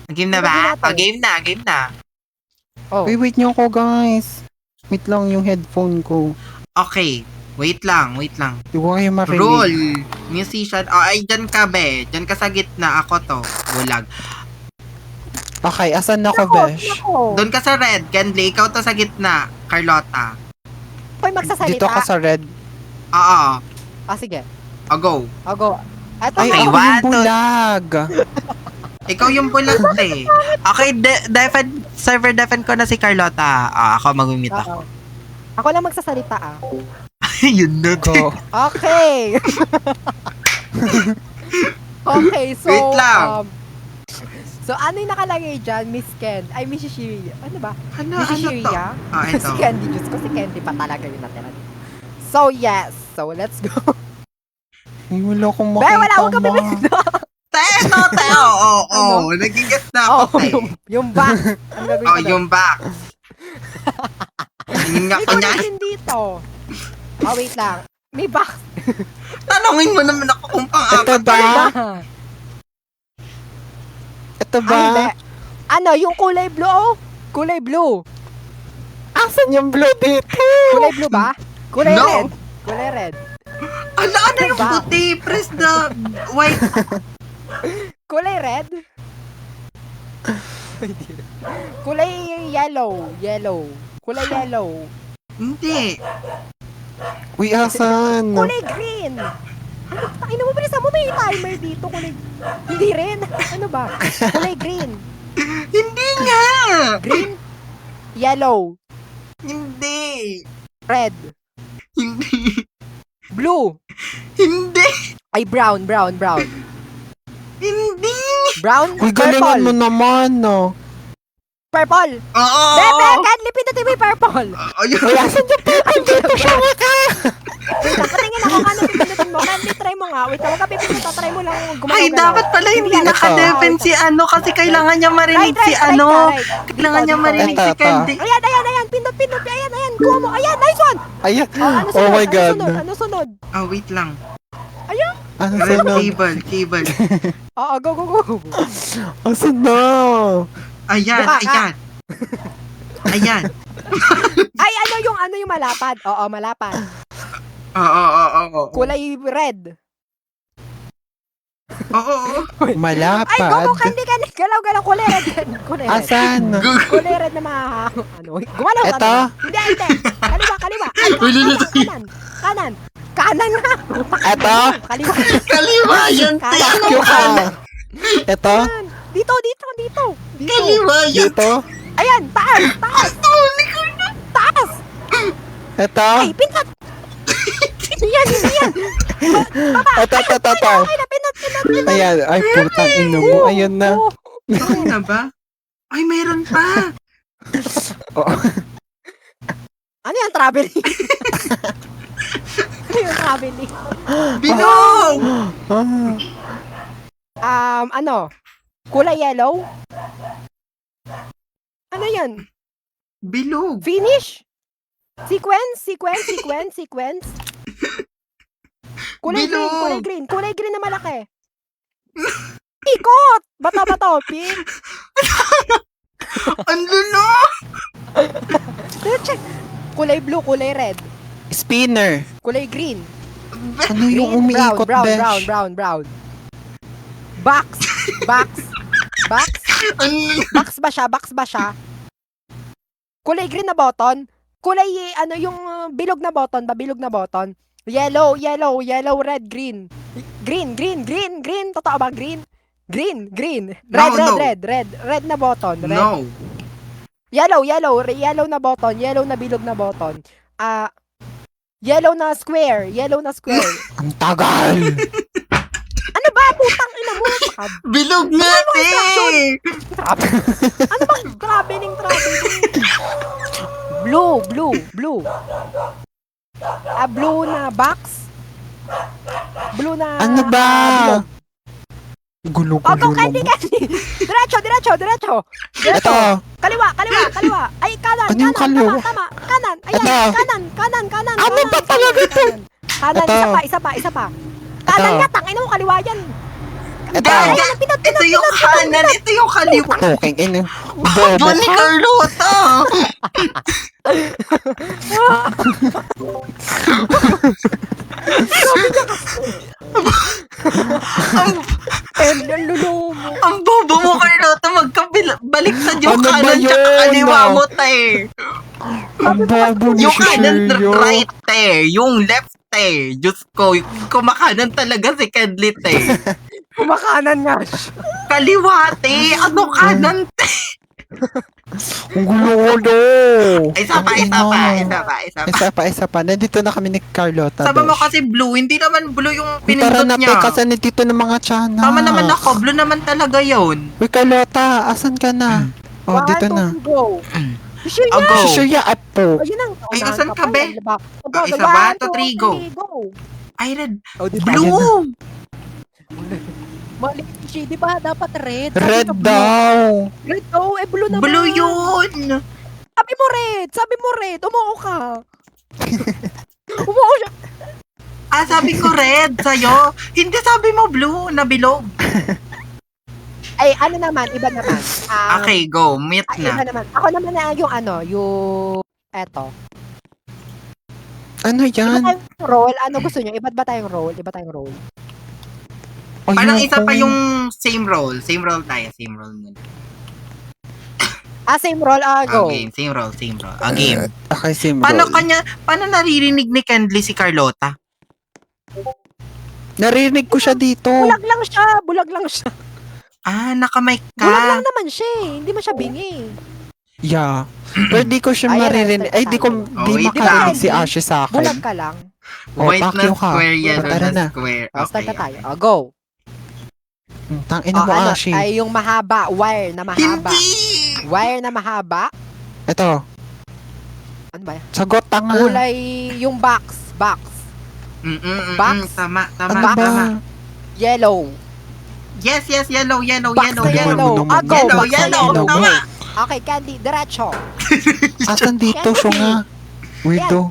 Game na ba? Game na, game na. Oh. Wait niyo ako, guys. Wait lang yung headphone ko. Okay. Wait lang. Di ko kayo marinig. Rule. Musician. Ay, dyan ka, be. Dyan ka sa gitna. Ako to. Bulag. Okay, asan ako, Besh? Doon ka sa red. Kenley, ikaw to sa gitna. Carlotta. Hoy, magsasalita. Dito ka sa red. Oo. Sige. Go. I'll go. Eto Ay, Okay, ako one, yung two. bulag. Ikaw yung bulag eh. Okay, server defend ko na si Carlotta. Ako mag-mute ako. Ako lang magsasalita Yun na Go. Okay. Okay, so... Wait lang. So, ano yung nakalagay dyan, Miss Ken? Ay, Miss Shiria. Ano ba? Ano Miss to? Shiria? Ito. Si Candy Juice ko. Si Candy pa talaga yung natira. So, yes. So, let's go. Ay, wala akong Be, makita, wala akong ma. kapipili. Te, oo. Nagigas na ako, te. Yung back. Ang gagawin ko doon? Yung back. Tingin nga Hindi ko ko niya. natin dito. Wait lang. May back. Tanungin mo naman ako kung Ito pang-apat. ba? Ito Ay, ba? hindi. Ano, yung kulay blue, oh? Kulay blue. Asan yung blue dito? Kulay blue ba? Kulay No. red. Kulay red. Ano yung Back. puti? Press the white. Kulay red? Kulay yellow. Yellow. Kulay yellow. Hindi. Uy, asan? Kulay green. Ano, takin mo, bilisan mo, may timer dito. Kulay... Hindi rin. Ano ba? Kulay green. Hindi nga. Green. Yellow. Hindi. Red. Hindi. Blue. Hindi. Ay, brown. Hindi. Brown. Uy, galingan mo Purple. naman, no? Purple. Oo. Bebe, Candy, pindutin mo yung purple. Ayun. Uy, asan yung purple dito siya, maka? Wait lang, patingin ako kung ano pindutin mo. Candy, try mo nga. Wait lang, huwag ka pipindut. Try mo lang gumalaw. Ay, dapat pala hindi yan. naka-defend si ano kasi kailangan niya marinig si ano. Kailangan niya marinig si Ito. Candy. Ayan. Pindot. Ayan. Kuha mo. Ayan, nice one. Ayan. Ano Oh sunod? my God. Ano sunod? Wait lang. Ayan. Ano Red sunod? cable. Oo, go. Asan na? Ayan. Buka ka. Ayan. Ay, ano yung malapad? Oo, malapad. Oo. Kulay red. Oo. Malapad. Ay, go, Candy. Galaw. Kulay red. Kulay red. Asan? Kulay red na gumalaw ka Eto? na. Hindi. Kaliwa. Kanan nga. Eto? Kaliwa. Kaliwa yun. Kanan. Yung ka. Eto? Kanan. Dito. Kaliwa yun. Dito? Ayan, taas. Taas. Eto? Ay, pinat. Hindi yan. Baba. Eto. Ay, pinat. Ayan. Ay, putang ino mo. Ayan na. Ano na ba? Ay, mayroon pa. Oh. Ano yan, traveling? Ano yung traveling? Binog! Ano? Kulay yellow? Ano yan? Bilog. Finish? Sequence? Kulay Bilog. green. Kulay green na malaki. Ikot! Bato, pink. Ang lulo! Check. Kulay blue, kulay red. Spinner. Kulay green. Ano yung Green, umiikot, Besh? brown. Box. Ang Box ba siya? Kulay green na button. Kulay, yung bilog na button. Yellow, red, green. Green. Totoo ba? Green. No. Red na button. Red. No. Yellow na button. Yellow na bilog na button. Yellow na square. Ang tagal. Ano ba? Putang ina mo. Bilog nga, te! Ano bang traveling? Blue. Blue na box. Blue na... Ano ba? bilog. Gulo-gulo Candy. Diretso. Ito. Kaliwa. Ay, kanan. Ano yung kaliwa? Tama. Kanan. Ayan, Ito. kanan. Ano ba talaga ito? Kanan, Ito. isa pa. Kanan Ito. nga, tangin mo, kaliwa yan. Ito. Gaga! Ito yung kanan, ito yung kaliwa. Puking ina. Bobo Bobo ni ka. Carlota! ang, Lulumo mo. ang bobo mo, Carlota, balik sa yung Ano ba kanan tsaka yun? kaliwa mo, te. Ang bobo ni Yung kanan Seryo. right, te. Yung left, te. Diyos ko, kumakanan talaga si Kendly, te. Kumakanan nga siya. Kaliwa, te. Ano kanan, te? Ang gulo-gulo. Isa pa, Ang isa pa, ina. isa pa, isa pa. Isa pa. Nandito na kami ni Carlota. Sabi mo besh. kasi blue, hindi naman blue yung Tara pinindot na, niya. pe, kasi nandito na mga tsana. Tama naman ako, blue naman talaga yun. Uy, Carlota, asan ka na? Oh, One, dito two, na. three, go. Sure Oh, yan. go. Shushuya up po. Ayun ang. Ay, asan ka, be? Go, Isa, go, one, two, 1, 2, three, go. 3, go. Ay, red. Oh, di ba? Blue! Mali siya, di ba? Dapat red. Red Sabi ko, daw. blue. Red daw, eh blue naman. Blue yun! Sabi mo red. Umuo ka. Umuo siya. Ah, sabi ko red sa'yo. Hindi sabi mo blue, na bilog. Ay, ano naman, iba naman. Okay, go. Meet Iba na. naman. Ako naman na yung eto. Ano Iba yan? tayong role. Ano gusto nyo? Iba't ba tayong role? Parang isa pa Ayoko. yung same role. Same role tayo. Same role muna. Same role, go. Game. Same role. Game. Okay, same Paano roll. paano naririnig ni Kendly si Carlota? Narinig ko siya dito. Bulag lang siya. Ah, nakamike Bulag ka. lang naman siya eh. Hindi mo siya bingi. Yeah. Pero di ko siya Ay, maririnig. Ay, di ko Oh, di wait makarinig lang. si Ashe sa Bulag akin. ka lang. Oh, White fuck na you ka. square, yellow Tara na na. square. Start na Okay. tayo. Go. Tangina mo, ano, Ashe. ay yung mahaba. Wire na mahaba. Hindi! Wire na mahaba. Ito. Ano ba yan? Sagot tanga. Kulay yung box. Box. Box? Tama. Ano ba? Yellow. Yes, yellow. Box na yellow. naman. Go. Yellow, Box na yellow. yellow. Tama. Okay, Candy. Diretso. Asan dito siya nga? Weirdo.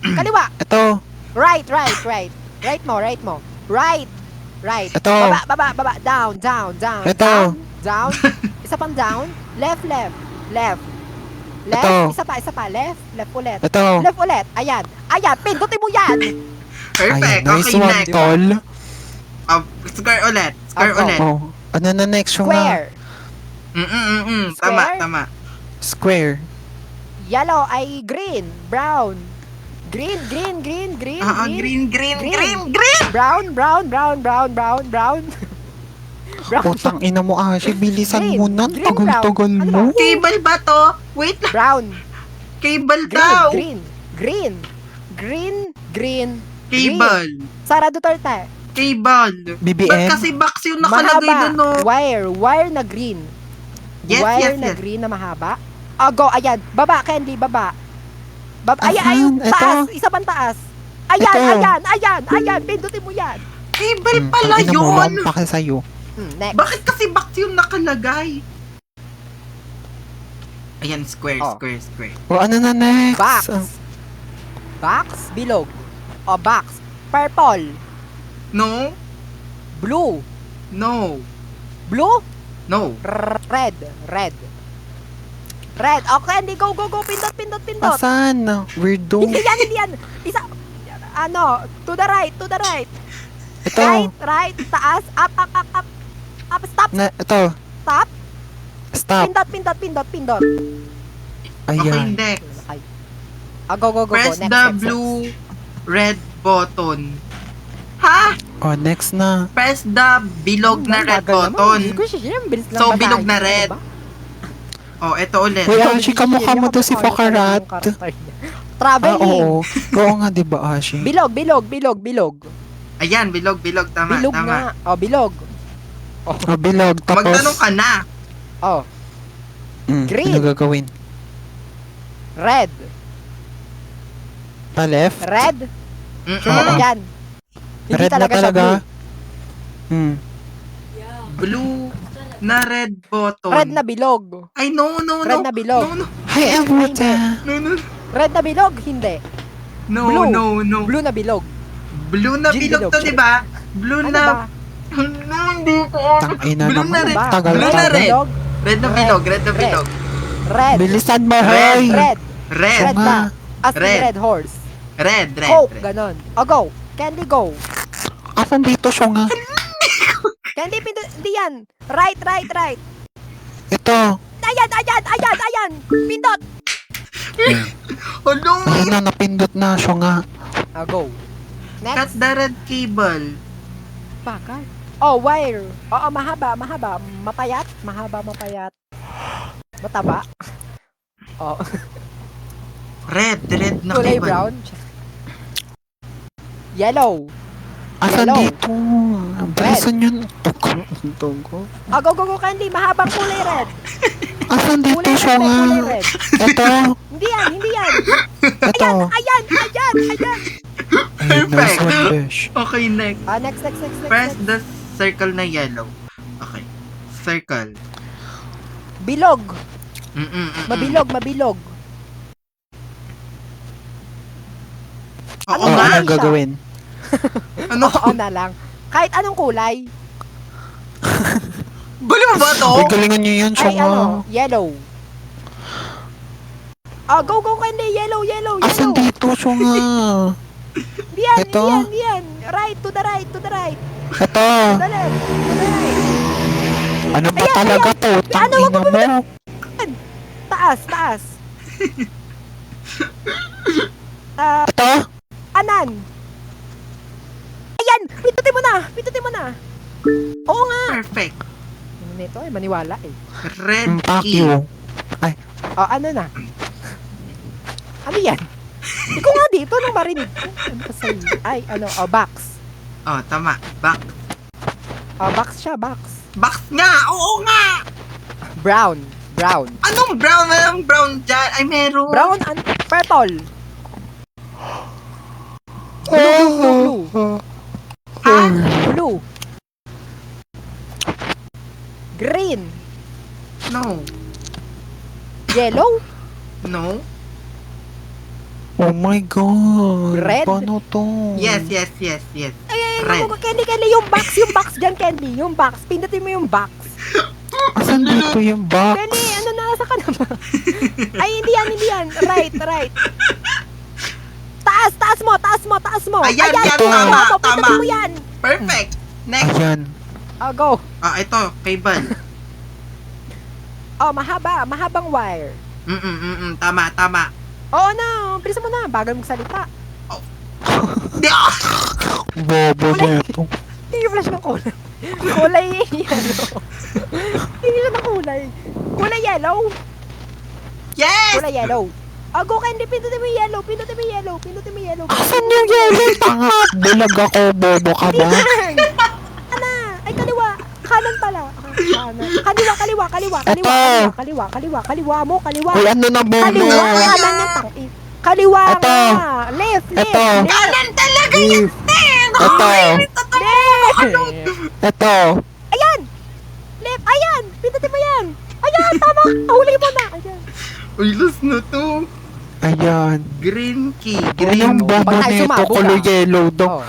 Kaliwa. Ito. Right. Right mo. Right. Ito. Baba. Down. Ito. Down. Isa pang down. Left. Ito. Isa pa. Left ulit. Ito. Left ulit. Ayan. Pindutin mo yan. Perfect. Ayan, nice Okay, one, next. tol. Square ulit. Square Go. ulit. Oh. Ano na next yung nga? Square. Tama. Square. Square. Yellow ay green. Brown. Green. Green. Brown. Putang ina mo, Ashe. Bilisan Green. mo na. Green, Tagal-tagal brown. Ano mo. ba? Cable ba to? Wait lang. Brown. Cable daw. Green. Cable. Sara Duterte. Cable. BBM? Ba't kasi box yung nakalagay Mahaba. dun, no? Wire na green. Yes, Wire yes, na yes. green na mahaba. Go, ayan. Baba, Candy, baba. Ayan, Asan? taas. Ito? Isa pang taas. Ayan. Pindutin mo yan. Cable pala Tangina mo, yun. Pake sa'yo. Next. Bakit kasi box yung nakalagay? Ayan, square. Oh. O, ano na next? Box. Box, bilog. Box. Purple. No? Blue. No. Red. Okay, hindi. Go. Pindot. Asan? Weirdo. Hindi yan. Isa. To the right. Ito. Right. Taas. Up. Stop. Ito. Stop. Stop. Pindot. Okay, Ayan. next. Okay. Go. Press Next, the next. blue, red button. Ha? O, next na. Press the bilog na red Bagal naman. button. Hindi ko siya, bilis lang So, basahin. bilog na Ano red. ba? Oh, ito ulit. Uy, Ashe, kamukha mo to si Fakarat. Traveling. Oo. Oo nga, diba, Ashe? Bilog. Ayan, bilog. Tama. Bilog nga. Bilog. O, bilog. Tapos, Magtanong ka na. Green. Ano gagawin? Red. Pa-left? Red. Oo. Yan. Hindi Red na talaga siya talaga? blue. Blue na red button. Red na bilog. Ay, no. Red na bilog. No. Hi, Evuta. Red na bilog, hindi. No. Blue. No. Blue na bilog. Blue na Gin bilog bilog to, siya. di ba? Blue Ano na ba? Ano, hindi ko. Tangina Blue na naman. red. Tagal Blue na tagal. red. Bilog. Red na bilog, red na Red. bilog. Red. Bilisan mo, Red. hoy! Red. Red. Red nga. ba? As in Red. red horse. Red, red, Coke, red. ganon. O, go. Candy, go. Asan dito siya nga? Candy, hindi yan. Right, right, right. Ito. Ayan. Pindot. Ano? Ayun na, napindot na siya nga. O, go. Cut Next. the red cable. Bakal. Oh, wire. Oo, mahaba. Mapayat. Mapayat. Mataba. Oh, Red na kulay cable. brown. Yellow. Asan Yellow. dito? Bilisan yun. Tugo. Oh, go, Candy. Mahabang kulay red. Asan dito Kulay siya red, nga? kulay red. Ito. Hindi yan. Ito. Ayan. Ayun na, Perfect. swordfish. Okay, next. Next. Press the circle na yellow. Okay. Circle. Bilog. Mabilog. Mabilog. Oo Ano Oh, nga. kulay anong siya? gagawin? Ano? Oo na lang. Kahit anong kulay. Bali mo ba to? Uy, galingan niyo yan siya Ay, nga. yellow. Go, Candy. Yellow. Asan dito siya nga? Hindi yan. Ito? Right, to the right. Ito. To the left. Ano ba talaga to? Tangina mo. Taas. Ito? Anan. Ayan! Pindutin mo na. Oo nga. Perfect. Ano nito? Ay, maniwala eh. Red Fuck key. you. O, ano na? Ano yan? Hindi ko nga dito nang marinig ko. Ano pa sa'yo? Ay, box. Oh, tama. Back. Box siya, box. Box nga! Oo nga! Brown. Anong brown? Anong brown dyan? Ay, meron. Brown and purple. Blue. Blue. Green. No. Yellow. No. Oh my God. Red? Paano to? Yes. Ay, Red. Candy, yung box dyan, Candy. Yung box. Pindutin mo yung box. Asan dito yung box? Candy, nasa ka na ba? Ay, hindi yan. Right. Taas mo. Ayan, tama. Pindutin mo yan. Perfect. Next. Ayan. Go. Ito. Cable. Mahabang wire. Tama. Oo na, bilisan mo na. Bagal magsalita. Di Bobo na ito. Hindi flash ng kulay. Kulay yellow. Hindi siya ng kulay. Kulay yellow. Yes! Kulay yellow. Go, Candy. Pindutin mo yung yellow. Asan yung yellow? Tanga. Bulag ako. Bobo ka ba? Ay, kaliwa. Kanan pala. Kaliwa. Kaliwa mo. Uy, ano na bobo? Kaliwa. Kanan yung tangin. Kaliwa Ito. nga. Left. Ito. Kanan talaga Ito. Ito. Ayan. Left. Ayan. Pindutin mo yan. Ayan, tama. Huli mo na. Ayan. Uy, last na to. Ayan. Green key. Anong bobo Pag tayo nito? sumabog, Kulay yellow daw. Oh.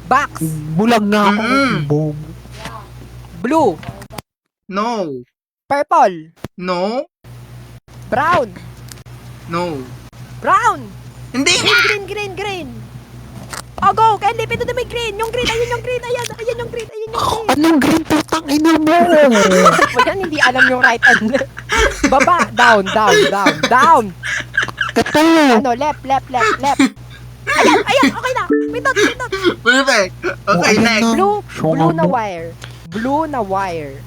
Box. Bulag nga ako. Bobo. Blue. No. Purple. No. Brown. No. Brown. Hindi nga. Green. Go. Candy, pindutin mo yung green. Yung green. Ayan yung green. Anong green to? Tangina mo. Yan, hindi alam yung right and left. Baba. Down. Ito. Left. Ayan. Okay na. Pindot. Perfect. Oh, Okay, ayan next. na. Blue na wire.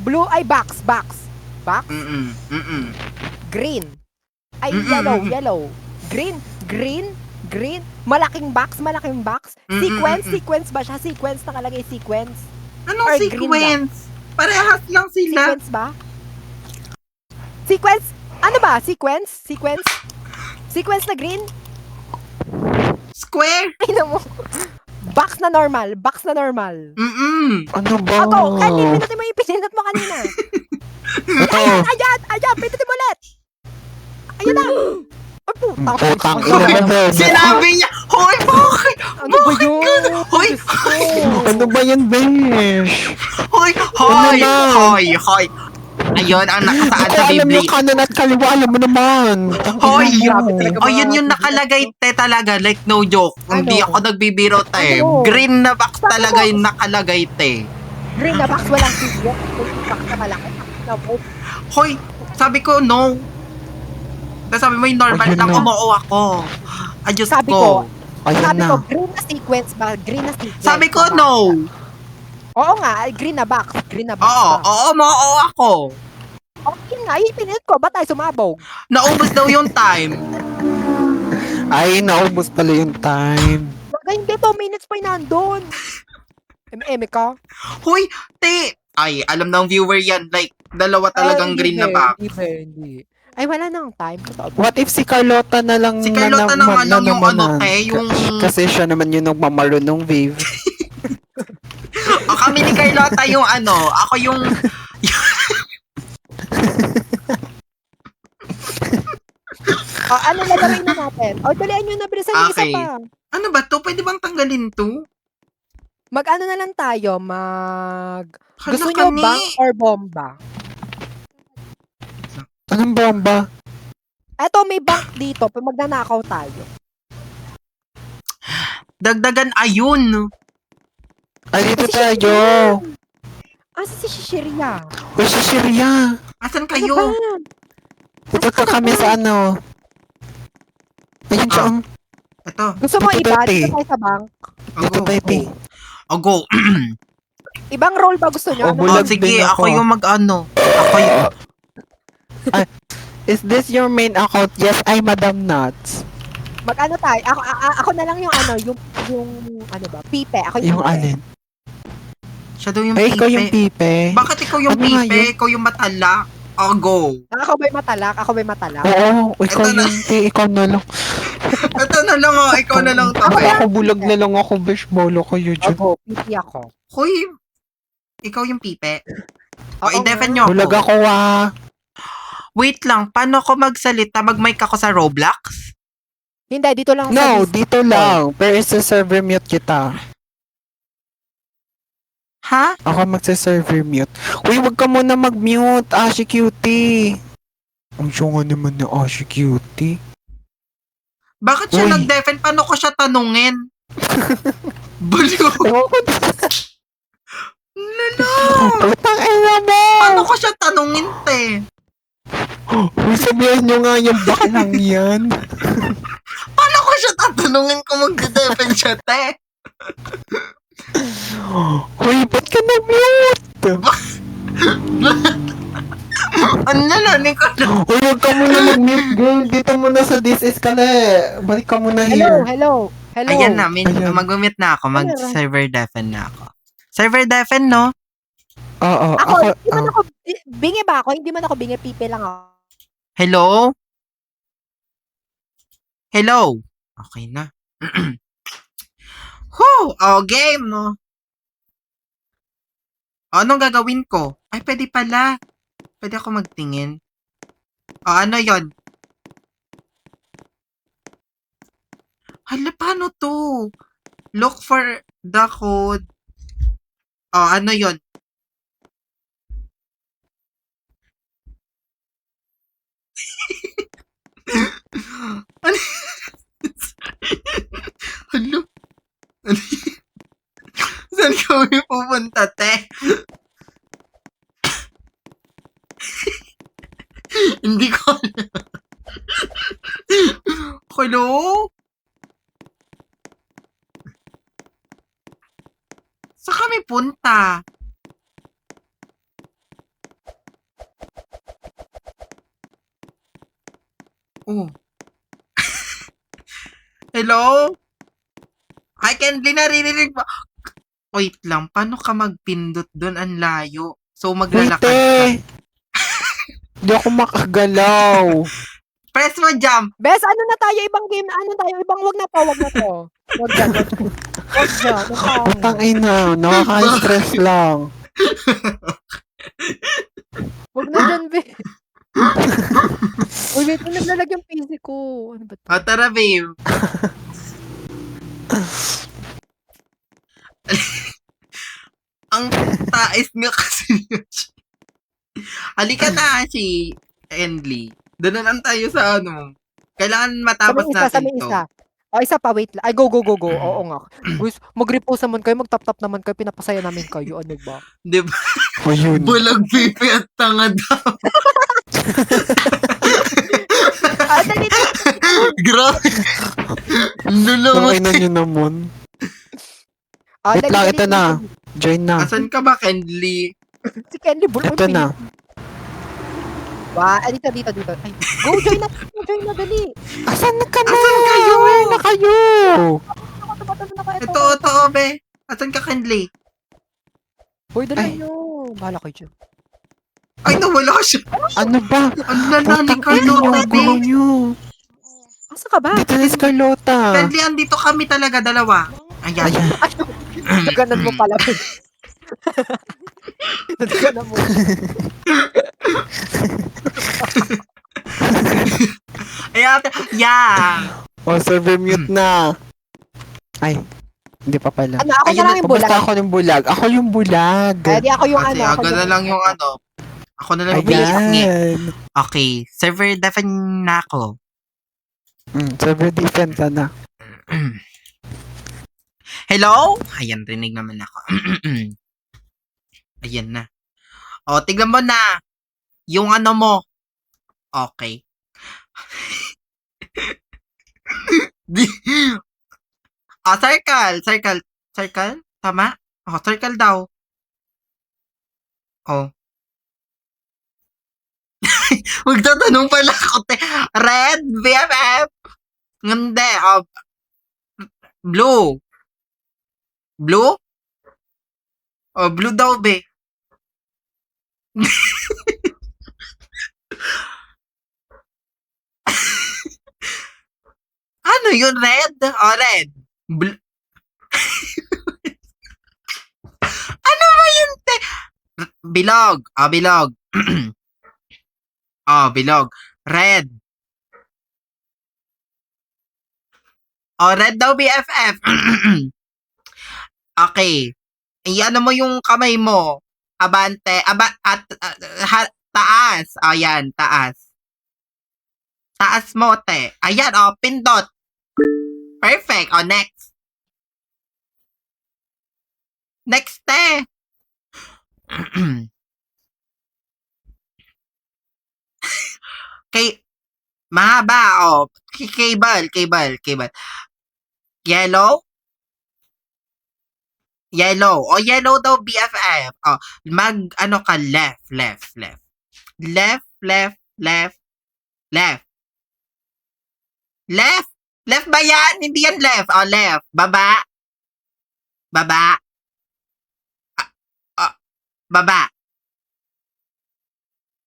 Blue ay box. Box. Green. Ay, yellow. Green. Malaking box. Sequence ba siya? Sequence nakalagay, sequence. Anong Or green sequence? Parehas lang sila. Sequence ba? Sequence? Ano ba? Sequence na green? Square? Ay, mo. Box na normal. Ano ba? Candy, pindutin mo yung pinindot mo kanina. Ito. Ayan, pindutin mo ulit. Ayan na. Ay, putang. Putang ina mo. Sinabi niya, hoy, bakit? Ano ba yun? Hoy, Ano ba yan, besh? Hoy! Ano Hoy! na? Hoy! Ayun ang nakasaad Ako sa alam Biblia. yung kanan at kaliwa, alam mo naman. Hoy! Grabe talaga. Oh, yun yung nakalagay, te, talaga. Like, no joke. Hindi Ano? ako nagbibiro, te. Ano? Green na box Sabi talaga ko- yung nakalagay, te. Green na box, walang video. Box na malaki. No. Hoy! Sabi ko, no. Tapos sabi mo yung normal Ayun lang, na. umuo ako. Ayos Sabi ko. Ayan Sabi na. ko, green na sequence ba? Green na sequence. Sabi ko, na box. no. Oo nga, green na box. Green na box. Oo, ba? oo, umuo ako. Okay nga, ipinit ko. Ba't tayo sumabog? Naubos daw yung time. Ay, naubos pala yung time. Baga hindi, 2 minutes pa yung nandun. ka? Hoy, te. Ay, alam ng viewer yan. Like, dalawa talagang green na box. Hindi. Ay, wala nang time. Totoo. What if si Carlota na lang Si Carlota na nga lang yung ano, nanamanan? te, yung... Kasi siya naman yung nagmamaro nung wave. O, kami ni Carlota yung ano, ako yung... Ano na gawin na natin? Dalian nyo na, bilisan yung isa Okay. pa. Ano ba to? Pwede bang tanggalin to? Mag-ano na lang tayo, Gusto Hala nyo ka ni. bank or bomba? Anong bomba? Eto, may bank dito. Pag magnanakaw tayo. Dagdagan ayun. Ay, dito Si tayo. Asa si Shishiria? O, si Shiria. Asan Ano kayo? ba? Pupunta kami sa ano. Ayun siya. Ah. Ito. Gusto mo Dito, iba? te. Dito tayo sa bank? Dito Ogo. tayo, te. Ogo. Ibang role ba gusto nyo? Oh, Ano? Oh, bulag sige, din ako ako. yung mag-ano. Ako yung... Is this your main account? Yes, ay Madam Nuts. Mag-ano tayo? Ako na lang yung ano ba? Pipe. Ako Yung pipe. alin? Siya daw yung Ay, ikaw yung pipe. pipe. Bakit ikaw yung Ano nga pipe? yun? Ikaw yung matala? Ogo. Ako ba'y matalak? Ako ba'y matalak? Oo, ikaw Ito na. yung ikaw na lang. Ito na lang oh. Ikaw na lang to. Ako eh. ba? Ako bulag na lang ako, besh. Bolo kayo dyan. Ako, pipi ako. Hoy. Ikaw yung pipe. O, Oo i-defen nga. nyo ako. Bulag ako, ah. Wait lang. Paano ako magsalita? Mag-mic ako sa Roblox? Hindi, dito lang No, sa dito lang. Pero sa server mute kita. Ha? Ako magsa-server mute. Uy, wag ka muna mag-mute, Ashi Cutie. Ang syunga naman na Ashi Cutie. Bakit siya Uy. nag-defen? Paano ko siya tanungin? Baliw. Ewan ko. Lala. Putang ina mo! Paano ko siya tanungin, te? Uy, sabihan nyo nga yung baklang yan. Paano ko siya tatanungin kung mag-defen siya, te? Uy, ba't ka na-mute? Ano nalanin ko na? Uy, wag ka muna mag-mute, girl. Dito muna sa This Is Kale. Balik ka muna Hello, here. hello. Hello. Ayan na, Ayan. mag-mute na ako. Mag-server defen na ako. Server defen, no? Oo, Ako, ako, hindi man ako, bingi ba ako? Hindi man ako bingi, pipe lang ako. Hello? Hello? Okay na. Whew! Oh, game, no? Anong gagawin ko? Ay, pwede pala. Pwede ako magtingin. Ano yon? Hala, paano to? Look for the code. Ano yon? Ano? Hala? Ano yun? Saan kami pupunta, te? Hindi ko alam. Hello? Saan kami punta? Oh. Hello? I can di naririnig ba? Wait lang, paano ka magpindot doon? Ang layo. So, Wait, maglalakad ka. eh. Hindi ako makagalaw. Press mo jump. Bes, ano na tayo? Ibang game na. Ano tayo? Ibang wag na to. Wag na to. Wag na. Wag na. Putang ina, nakaka-stress lang. Wag na dyan, be. Uy, wait, naglalag yung PC ko. Ano ba to? Tara, babe. Ang tais nga kasi. Halika na, si Endly. Doon na lang tayo sa ano. Kailangan Sa matapos may isa, sa natin may to. isa. O, isa pa, wait lang. Ay, go. Oo nga. Guys, mag-repost naman kayo, mag-tap-tap naman kayo, pinapasaya namin kayo. Ano ba? Di ba? O yun. Bulag pipi at tanga daw. Ah, dali. Grabe. Lulungot. Tangay na nyo naman. Ah, Wait dali, lang, dali, ito dali. na. Join na. Asan ka ba, Kendly? Si Kenny Bull. Ito na. Ba, dito. Ay, go, join na, dali. Asan na ka na? Asan kayo? Where na kayo? Ito, be. Asan ka, Kendly? Hoy, dali Ay. nyo. Bahala kayo dyan. Ay, nawala siya. Ano ba? Ang lala ni Putang ina Carlota, yung gulo be. nyo. Asa ka ba? Dito na si Carlota. Kendly, andito kami talaga, dalawa. Ayan. Ayan. Naganan mo pala. Naganan mo. Ayan. Yeah. O, server mute na. Ay. Hindi pa pala. Ano, ako na Ayun lang yung bulag. Basta ako yung bulag. Ako yung bulag. Ay, di ako yung Kasi ano. agad na lang yung ano. Ako na lang yung Ayan. Okay. Server defend na ako. Server defense na. Hello? Ayan, rinig naman ako. Ayan na. O, tignan mo na. Yung ano mo. Okay. Circle. Tama? Circle daw. Oh. Magtatanong pala ako, te. Red, BFF. Hindi. Blue. Blue? Blue daw, be. Ano yun? Red? Red. Ano ba yun, te? Bilog. Bilog. Bilog. Red. Red daw, BFF. Okay. Iyan mo yung kamay mo. Abante. Taas. Ayan, taas. Taas mo, te. Ayan, pindot. Perfect. Next. Next, te. Mahaba, cable. Yellow? Yellow. Yellow daw, BFF. Ano ka, left. Left ba yan? Hindi yan left. Left. Baba. Baba.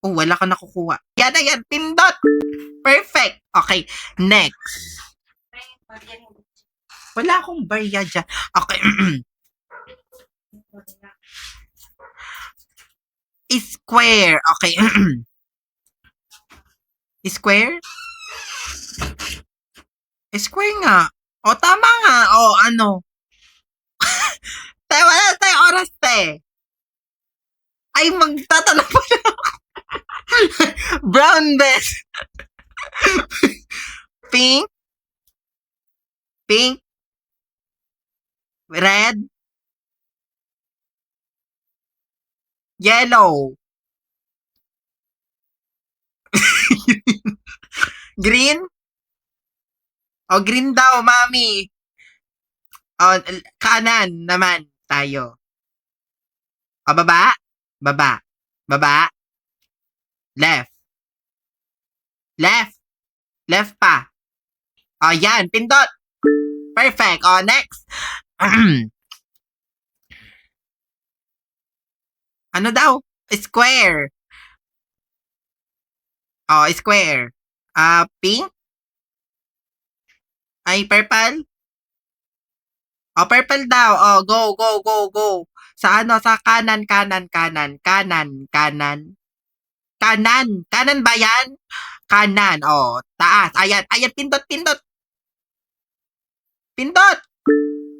Wala ka nakukuha. Yan na yan. Pindot. Perfect. Okay. Next. Wala akong barya dyan. Okay. Square. Okay. Square? Square nga. Tama nga. Ano? Wala tayong oras, te. Ay, magtatanong pa na ako. Brown best. Pink. Red. Yellow. Green. Green daw, mami. Kanan naman tayo. Baba. Left. Left pa. Yan. Pindot. Perfect. Next. Ano daw? Square. Square. Pink? Ay, purple? Purple daw. Go. Sa kanan. Kanan ba yan? Kanan. Taas. Ayan, pindot. Pindot.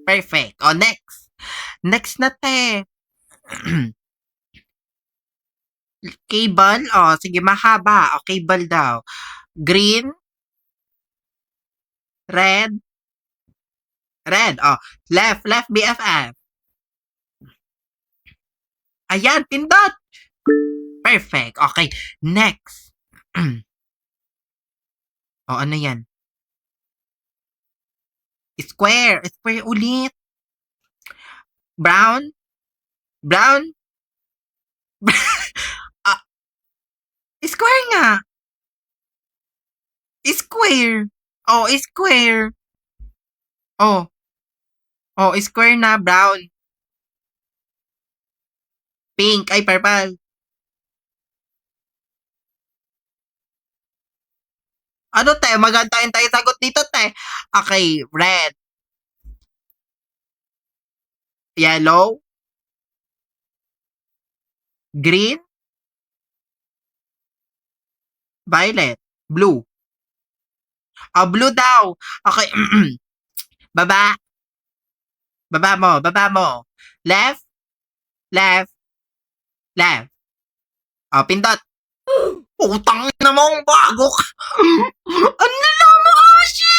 Perfect. Next. Next na, te. Cable? Oh, sige, mahaba. O, cable daw. Green? Red? Red. Oh, left. Left, BFF. Ayan, pindot. Perfect. Okay, next. O, ano yan? Square. Square ulit. Brown? Brown? Ah, square nga. Square. Oh, square. Oh. Oh, square na, brown. Pink. Ay, purple. Ano, te? Magantayin tayo sagot dito, te. Okay, red. Yellow. Green. Violet. Blue. Oh, blue daw. Okay. Baba. Baba mo. Baba mo. Left. Left. Left. Oh, pindot. Putang na mong bago ka. Ano lang mo, Ashi?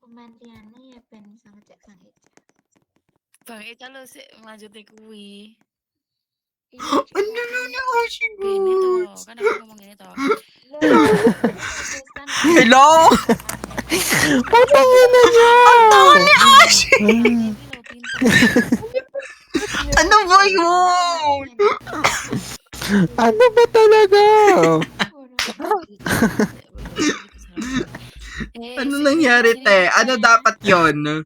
ประมาณเดือนนี่เป็นสังเกตสังเกต Bang, kalau si melanjutin kuwi. Ano lang ni Ashi? Gini toh, kan aku ngomong gini toh. Hello? Putang ina niya! Tawa ni Ashi. Ini loh, pintar. Ano ba yun? Ano ba talaga? Ano nangyari, te? Ano dapat yon?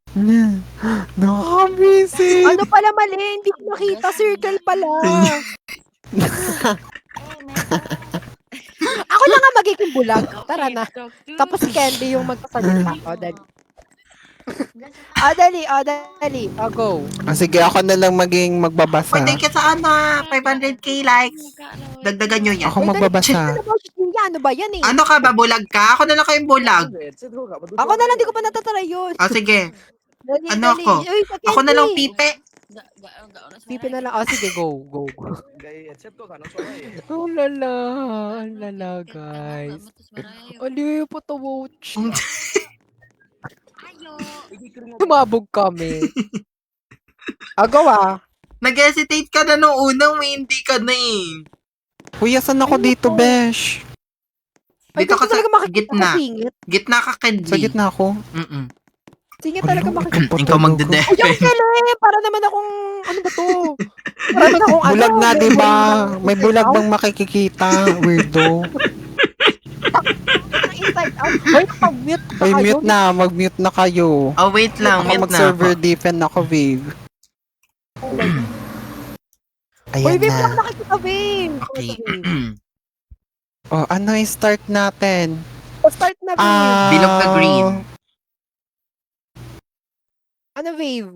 Nakakabisi. Ano pala mali? Hindi ko nakita. Circle pala. Ako na nga magiging bulag. Tara na. Tapos si Candy yung magsasalita. O, dali. Dali. O, go. Sige, ako na lang maging magbabasa. Pwede ka sa 500k likes. Dagdagan nyo yan. Ako magbabasa. Ano ba yan eh? Ano ka ba? Bulag ka? Ako na lang kayong bulag. Ako na lang, di ko pa natatry yun. O, sige. Dali, Ano dali. ako? Uy, sa Ako na lang Candy. pipe. Pipi na lang. O, sige, go. Oh, lala, guys. Aliw, patawouch. Tumabog kami. Go ah. Nag-hesitate ka na nung unang may hindi ka na eh. Kuya, saan ako dito, Besh? Ay, Dito gusto ka sa talaga makikita gitna. ko singit. Gitna ka, Kendly. Sa gitna ako. Mm-mm. Singit talaga Ano? makikita. Ikaw Ay, magde-defend. ang galing! Para naman akong, ano ba to? Para naman akong Bulag na, may di ba? bulag- May bulag bang makikikita? Weirdo. Inside out. Ay, pag-mute pa Ay, kayo. mute na. Mag-mute na kayo. Oh, wait lang. Ako Mute na mag-server ako. defend ako, Viv. Uy, Ayan Viv na. lang nakikita, Viv. Okay. Oh, ano yung start natin? Start na, Viv. Bilog na green. Ano, Viv?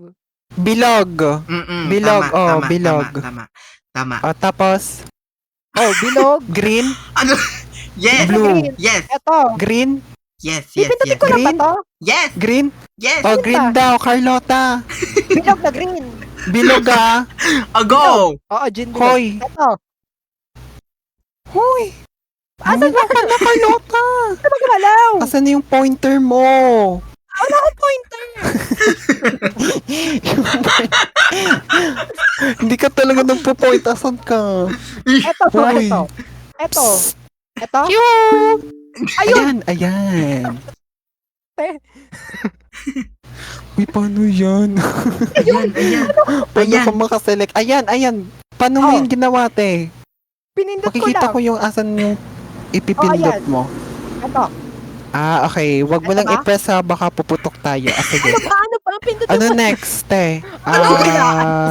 Bilog. Mm-mm. Bilog, Tama, oh, tama, bilog. Tama. Oh, tapos, Oh, bilog. green, Ano? Yes. Blue. Yes. Eto. green, Yes. Yes. Pipindutin Yes. ko lang ba Green? to? Yes. green. Yes. Oh, green daw, Carlota. Bilog na green. Bilog ah. Go. Oo, Jin bilog. Hoy. Eto. Hoy. Asan Ano ka na, Carlota? Ano ba gumalaw? Asan yung pointer mo? Wala akong pointer. Hindi ka talaga nagpo-point. Asan ka? Eto, Hoy. Eto. Eto. Ayan, ayan. Te. Uy, paano yan? Ayan. Paano Ayan. ka makaselect? Ayan. Paano mo Oh. yung ginawa, te? Pinindot ko Makikita lang. ko yung asan yung ipipindot ayan. mo. Eto. Okay. Wag mo Ito lang ba? i-press ha, baka puputok tayo. Sige. Ano ba? Pindot Ano mo. next, te? Ano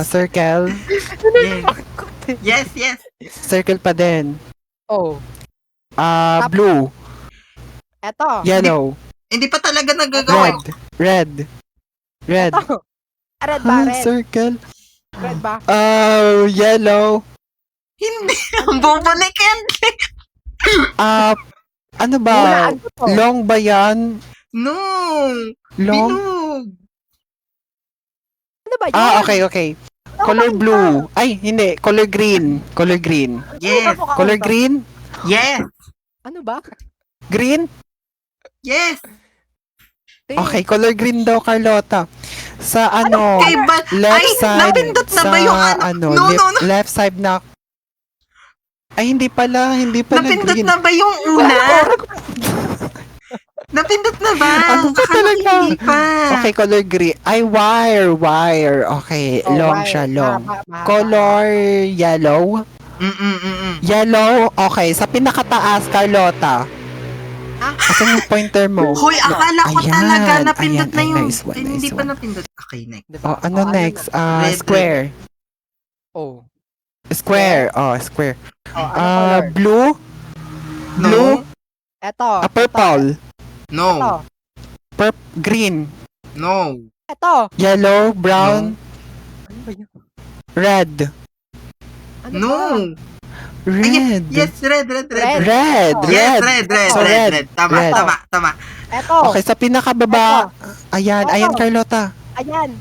Circle? Yes. Yes. Circle pa din. Oh. Blue. Eto. Yellow. Hindi pa talaga nagagawa. Red. Eto. Red ba? Anong Red. circle? Red ba? Yellow. Hindi. Ang bobo ni Kendly. Ano ba? Hulaan ko to. Long ba yan? No. Long? Bilog. Ano ba yan? Okay. Color blue. Ay, hindi. Color green. Color green. Yes. Color green? Yes. Ano ba? Green? Yes. Okay, color green daw, Carlota. Sa ano, Okay, but left ay, side. napindot na sa, ba yung ano? No, left, no, no. left side na. Ay, hindi pala Napindot green. na ba yung una? Napindot na ba? Ano ba Akala ko talaga? hindi pa. Okay, color green. Ay, wire. Okay, Oh, long wire. siya, long. Mahaba. Color yellow. Mm. Yellow, okay. Sa pinakataas, Carlota. Asan yung pointer mo? Hoy, akala ko Ayan, talaga napindot ayan, na ay, yung... nice one, Hindi nice pa one. napindot. Okay, next. Diba? Oh, ano next? Red, Square. Oh. Square. Oh, square. Oh, ano color? Blue. Blue. No. Eto. Purple. Eto. No. Green. No. Eto. Yellow. Brown. Ano ba yun? Red. Ano No. ba? Red. Yes, red. Red. Yes, Red. red. So, red. Tama, Red. tama. Eto. Okay, sa pinakababa. Ayan, ayan, Eto. Carlota. Ayan.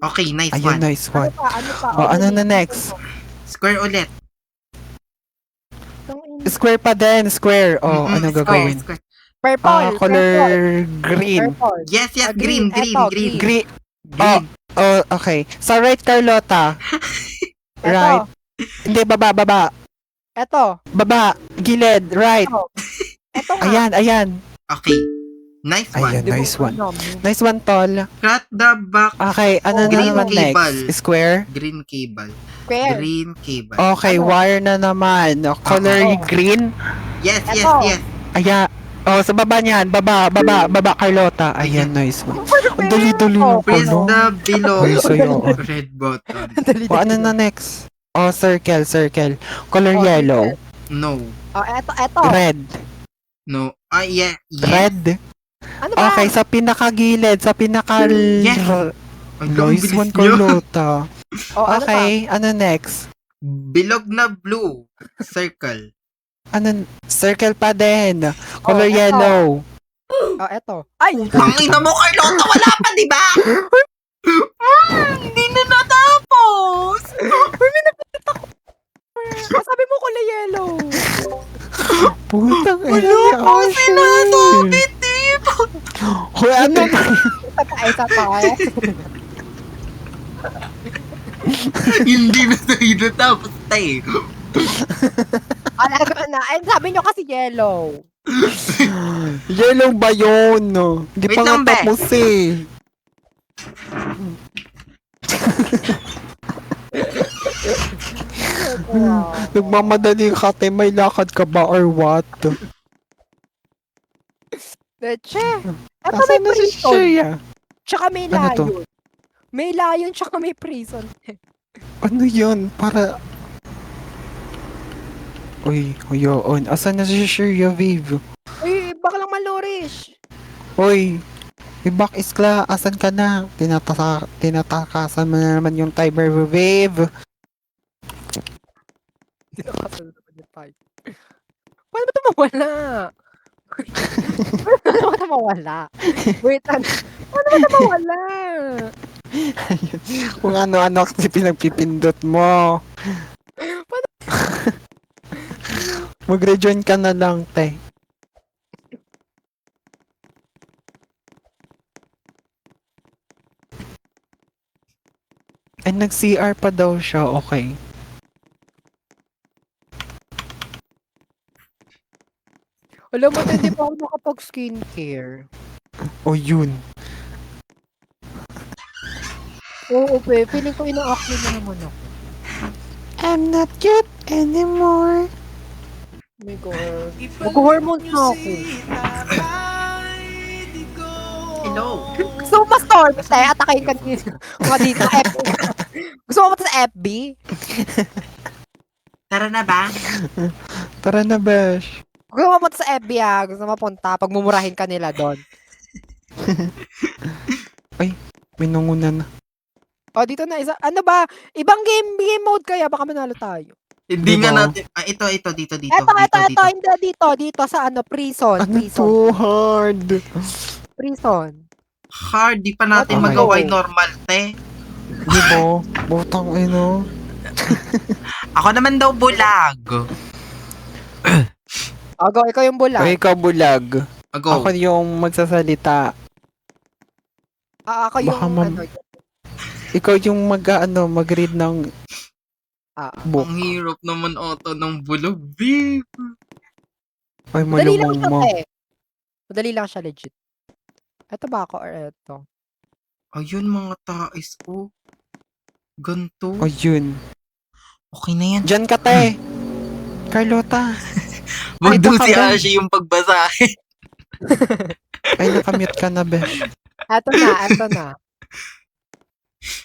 Okay, nice Ayan, one. nice Ano one. pa? Ano pa? Oh, ano na next? Square ulit. Square pa din, square. Oh, ano gagawin? Square. Purple. Color green. Purple. Yes, Green. green. Eto, Green. Green. Green. Oh, okay. Sa right, Carlota. Right. Hindi, baba. Eto. Baba. Gilid. Right. Eto nga. Ayan. Okay. Nice one. Ayan, Di ba, nice one. ano, Nice one, tol. Cut the back. Okay, ano na Green naman cable. next? Square? Green cable. Square. Green cable. Okay, Ano? wire na naman. Color Oo. green? Yes. Eto. Ayan. Oh, sa baba niyan. Baba, Carlota. Ayan, nice one. Ang dali-dali na Press pala. the below Ay, sa'yo. red button. O, ano na next? Oh, circle. Color Oh, yellow. No. Oh, eto. Red. No. Yes. Red. Ano ba? Okay, sa pinakagilid, sa pinaka... Yes. Ang Nice bilis one, nyo. Carlota. Oh, ano pa? Okay, ano next? Bilog na blue. Circle. Ano? Circle pa din. Color eto. yellow. Oh, eto. Ay! Tangina mo, Carlota, wala pa, di ba? Hindi na natapos. Sabi mo kulay yellow. Putang ina Wala ni pa Ashley. sinasabi, Tip. Hoy, ano ba? Isa pa eh. Hindi na sa'yo natapos, tay. Alam ko na. Eh, sabi nyo kasi yellow. Yellow ba yun? Hindi Wait pa nga lang, be. tapos eh. Nagmamadali ka, te. May lakad ka ba or what? Leche. Eto may Asan na si prison. Shea? Tsaka may Ano to? layon. May layon tsaka may prison. Ano yun? Para... Uy, yun. Asan na si Shea, Viv? Uy, baka lang malorish. Uy, back iskla, asan ka na? Tinatakasan mo na naman yung timer, Viv. Hindi na kasunod naman yung pipe. Paano ba ito mawala? Paano ba ito mawala? Wait, ano? Paano ba ito mawala? Kung ano-ano kasi pinagpipindot mo. Mag-rejoin ka na lang, te. Ay, nag-CR pa daw siya, okay. Alam mo, hindi pa ako nakapag-skincare. O yun. Oo, pe. Feeling ko ina-acne na naman ako. I'm not cute anymore. Oh my God. Mag-hormones na ako. Hello. Gusto mo ma-storm? Tayo, atakayin ka dito. Mga dito, FB. Gusto mo ba sa FB? Tara na ba? Tara na, Besh. Gusto mo punta sa FB ha? Gusto mo punta? Pagmumurahin ka nila doon. May nangunan na. O, dito na isa. Ano ba? Ibang game mode kaya? Baka manalo tayo. Hindi nga Diba? natin. Ito, dito. Eto. Hindi dito. Sa ano? Prison. Ano Prison. to hard? Prison. Hard, di pa natin Okay. magawa yung normal, te. Di ba? Butang ino. Ako naman daw bulag. Ago, ikaw yung O bulag. ikaw bulag. Go. Ako yung magsasalita. Ako yung, Baka mam- ano, Ikaw yung mag-read ng book. Ang hirap naman ata ng bulag, babe. Ay, madali lang malumong siya, mo. Madali lang siya, legit. Ito ba ako or ito? Ayun, mga tais, oh. Ganto. Ayun. Okay na yan. Diyan ka, te. Carlota. Magdo Ay, si baka ba? Ashi yung pagbasahin. Ay, nakamute ka na, besh. Ito na.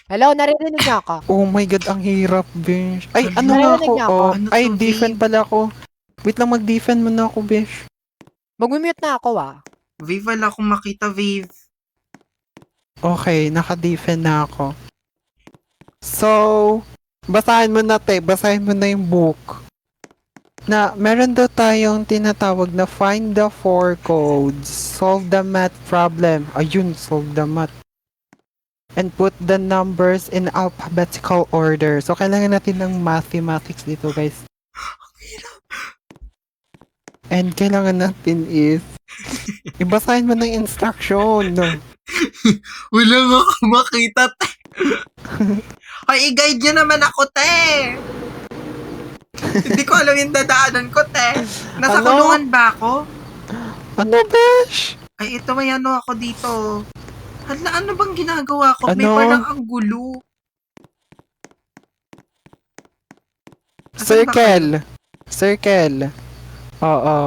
Hello, naririnig niyo ako? Oh my God, ang hirap, besh. Ay, Ano ano nga narinig ako? niya ako? Oh, Ano ay, to, defend babe? pala ako. Wait lang, mag-defend muna ako, besh. Mag-mute na ako, Viv, wala akong makita, Viv. Okay, naka-defend na ako. So, basahin mo na, te. Basahin mo na yung book. Na, meron daw tayong tinatawag na find the four codes, solve the math problem. Ayun, solve the math. And put the numbers in alphabetical order. So, kailangan natin ng mathematics dito, guys. And kailangan natin is, ibasahin mo ng instruction. Wala nga akong makita, te. Ay, i-guide nyo naman ako, te. Hindi ko alam yung dadaanan ko, te. Nasa Ano? kulungan ba ako? Ano, besh? Ay, ito may ano ako dito. Hala, ano bang ginagawa ko? May Ano? parang ang gulo. Asan ba Circle. Circle. Oo.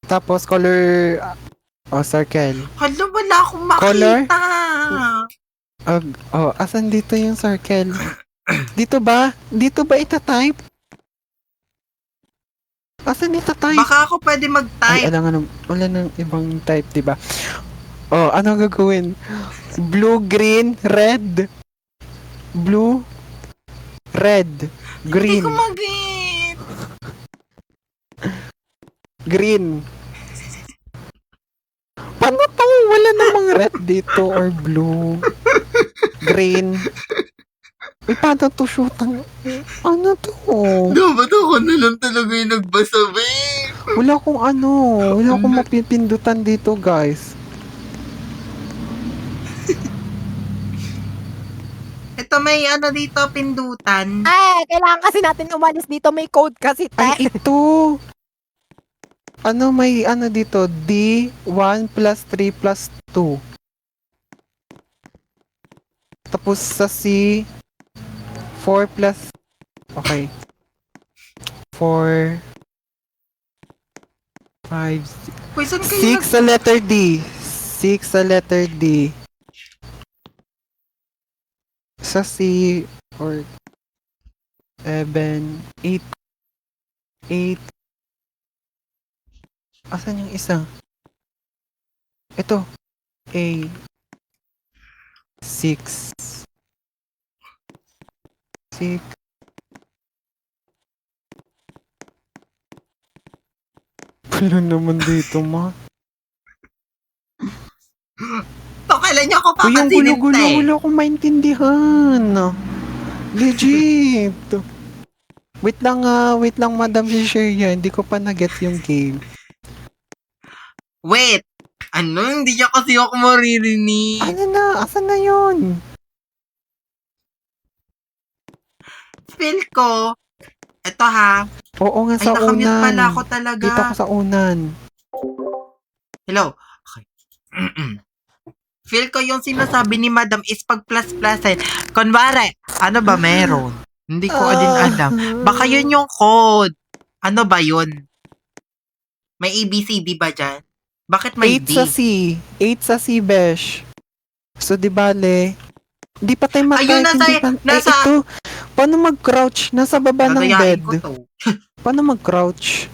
Tapos color. Oh, circle. Hala, wala akong makita. Color? Asan dito yung circle? Dito ba? Dito ba ita-type? Asan ita-type? Baka ako pwede Ay, mag-type. wala nang ibang type, diba? Oh, ano gagawin? Blue, green, red. Blue, red, Hindi green, ko mag-get. green. Paano to? Wala namang red dito or blue. Green. Uy, paano to shoot ang... Ano to? Dapat ako na lang talaga yung nagbasa, babe. Wala akong mapipindutan dito, guys. Ito may ano dito, pindutan. Ay, kailangan kasi natin umalis dito. May code kasi, te. Ay, ito! May ano dito? D, 1 plus 3 plus 2. Tapos sa C, 4 plus... Okay. 4, 5, Uy, saan kayo 6 sa letter D. 6 sa letter D. Sa C, or 7, 8. 8. Asan yung isa? Ito. A. 6. 6. Pero naman dito, ma. To, kailan niyo ako Uy, yung papansinin, gulo-gulo, te? wala akong maintindihan. Legit. Wait lang, Madam Shishirya. Hindi ko pa na-get yung game. Wait. Ano? Hindi niya kasi ako maririnig. Ano na? Asan na yun? Feel ko. Ito ha. Oo nga, Ay, sa nakamute unan. pala ako talaga. Dito ako sa unan. Hello. Okay. Feel ko yung sinasabi ni Madam is pag plus-plusin. Kunwari, ano ba meron? Hindi ko din alam. Baka yun yung code. Ano ba yun? May ABCD ba dyan? Bakit may 8 D? sa C. 8 sa C, Besh. So, di bale, di pa tayo matay. Ayun, nasa- ito. Paano mag-crouch? Nasa baba ng Dadayain bed. ko to. Paano mag-crouch?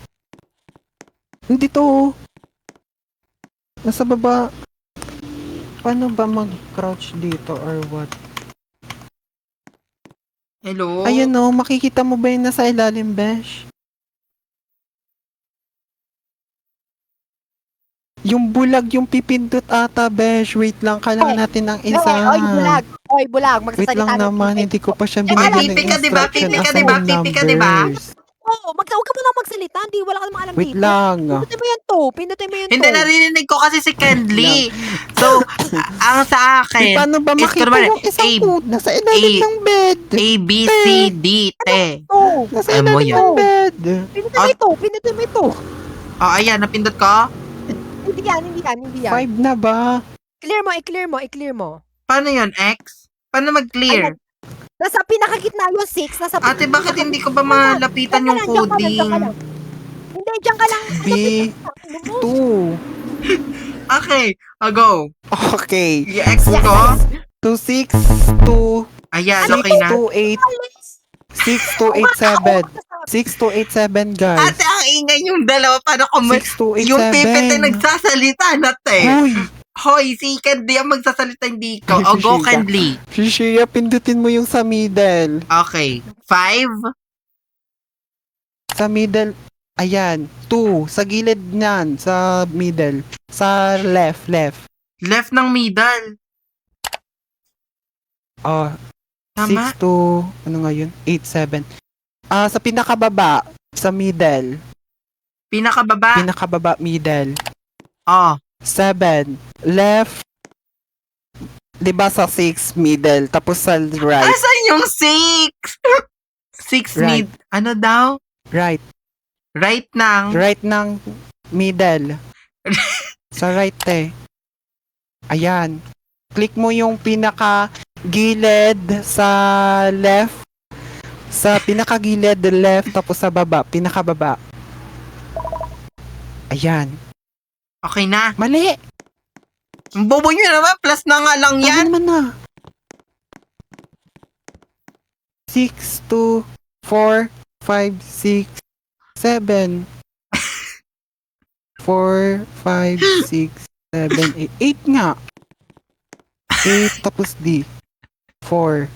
Hindi to. Nasa baba. Paano ba mag-crouch dito or what? Hello? Ayan o, makikita mo ba yung nasa ilalim, Besh? Yung bulag yung pipindot ata, besh. Wait lang, kailangan natin ng isa. Oy, bulag. Wait Magsasalita lang ng naman, pipi. hindi ko pa siya Oy, binigyan pipi ng ka, diba? instruction. Pipi ka, Asan diba? yung Pipi ka, diba? numbers? Oo, huwag ka muna magsalita. Hindi, wala ka namang alam Wait dito. lang. Pindutin mo yan to. Pindutin mo yan to. Hindi, naririnig ko kasi si Kendly. So, ang sa Di akin, paano ba is makita kunwari, yung isang A- food? Nasa ilalim A- ng bed. A, B, C, D, T. To. Nasa Alam mo ilalim yan. ng bed. Pindutin mo ito. Pindutin mo ito. Oh, ayan, napindot ko. Hindi yan. Five na ba? I-clear mo. Paano yun, X? Paano mag-clear? Nasa pinakagitna yung 6. Nasa Ate, bakit hindi ko ba malapitan yung coding? Hindi, diyan ka lang. B, 2. Okay, go. Okay. I-X ko. 2, 6, 2, Ayan, 6, okay na. 2, 8, 6, 2, 8, 7. 6, 2, 8, 7, guys. Ate, ang ingay yung dalawa. Paano ko 6, 2, 8, yung 7. pipete nagsasalita na, te. Uy, Hoy, si Kendly ang magsasalita, hindi ko. O, go, Shia. Kendly. Shishia, pindutin mo yung sa middle. Okay. 5. Sa middle, ayan. 2, sa gilid niyan, sa middle. Sa left. Left ng middle. Oh, Tama? 6 to, ano nga yun? 8, 7. Sa pinakababa, sa middle. Pinakababa. Pinakababa, middle. Oh. 7, left. Diba sa 6, middle. Tapos sa right. Asan yung 6? 6 Right. mid. Ano daw? Right. Right ng. Right ng middle. Sa right eh. Ayan. Click mo yung pinaka-gilid sa left. Sa pinaka-gilid left tapos sa baba. Pinakababa. Ayan. Okay na. Mali! Ang bobo nyo naman. Plus na nga lang Yan. yan. naman na. 6, 2, 4, 5, 6, 7. 4, 5, 6, 7, 8. 8 nga. 8 tapos D. 4.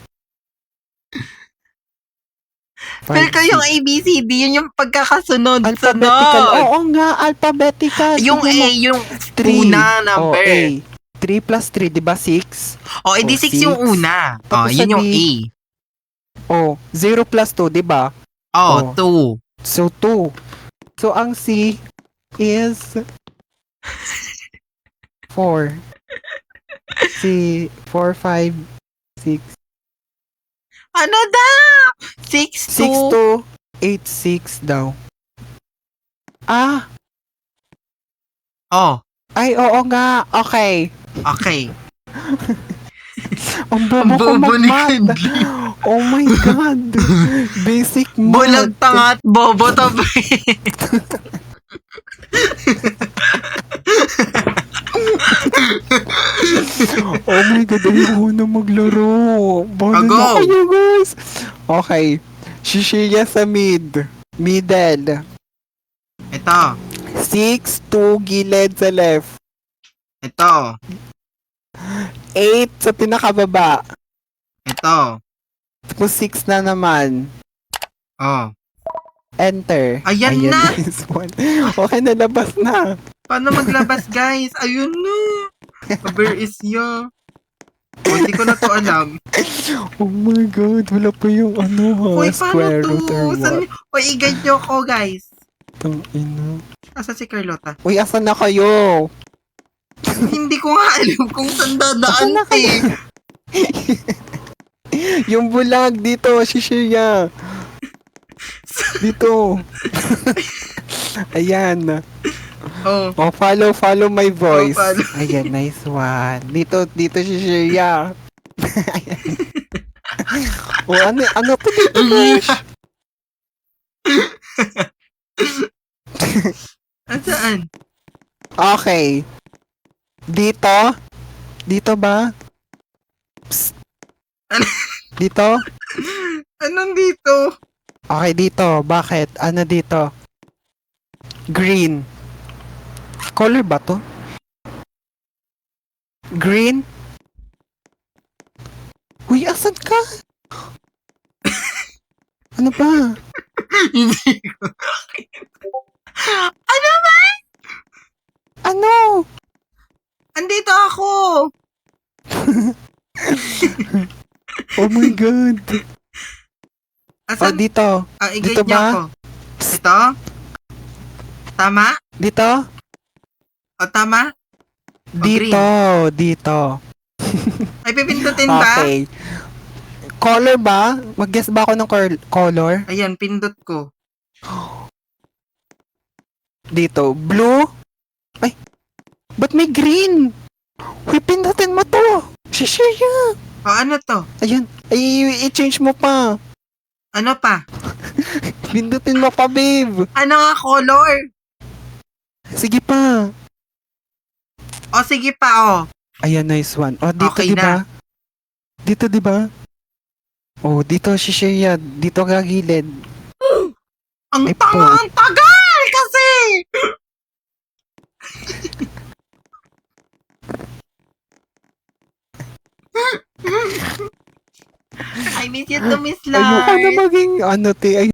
Feel ko yung ABCD. Yun yung pagkakasunod. Alphabetical. Sunod. Oo nga, alphabetical. Yung Sige A, mo. yung 3. una number. A. 3 plus 3, di ba 6? O, edi Oh, 6 yung six. una. O, Tapos yun yung A. sabi- Oh, 0 plus 2, di ba? O, Oh. 2. So, 2. So, ang C is 4. C, 4, 5, 6. Ano daw? 6, 6 2. to 8, 6 daw. Ah! Oh, Ay, oo nga. Okay. okay. Ang bobo ko Bobo ni mag-math. Kendly. Oh my God. Basic Bulag math. tanga at bobo to. Oh my God, ayoko na maglaro. Bahala Go. na kayo, guys. Okay. Shishiya sa middle. Ito. 6, 2 gilid sa left. Ito. 8 sa pinakababa. Ito. Tapos 6 na naman. Oh. Enter. Ayan na. Nice one. Okay, nalabas na. Paano maglabas, guys? Ayun na. Where is ya? O, hindi ko na to alam. Oh my God, wala pa yung ano ha. Uy, Square paano root or to? San... what. Uy, i-guide nyo ako, guys. Tangina. Asa si Carlota? Uy, asan na kayo? Hindi ko nga alam kung saan dadaan, Asan na kayo? eh. Yung bulag dito, Shishiya. Dito. Ayan. Oh. Oh, follow my voice. Oh, follow. Ayan, nice one. Dito, Shishiya. Ayan. Oh, ano po dito, Besh? Saan? Okay. Dito? Dito ba? Psst. Ano? Dito? Anong dito? Okay, dito. Bakit? Ano dito? Green. Color ba to? Green? Uy, asan ka? Ano ba? Hindi ko. Ano ba? Ano? Andito ako! Oh my God. Oh, Asan? dito. I-guide dito niya ba? ako. Ito? Tama? Dito? O tama? Dito. Dito. Ay, pipindutin ba? Okay. Color ba? Mag-guess ba ako ng color? Ayan, pindot ko. Dito. Blue? Ay. Ba't may green? Uy, pindutin mo to. Shishaya. O ano to? Ayan. Ay, i-change mo pa. Ano pa? Pindutin mo pa, babe. Ano nga color? Sige pa. O sige pa, o. Ayan, nice one. Oh, dito, Okay di ba? Dito, di ba? Oh, dito, Shishaya. Dito ka gilid. Ang Ay, tanga, ang tagal kasi! I miss you to Miss Ayoko na Lars. maging, ano, te.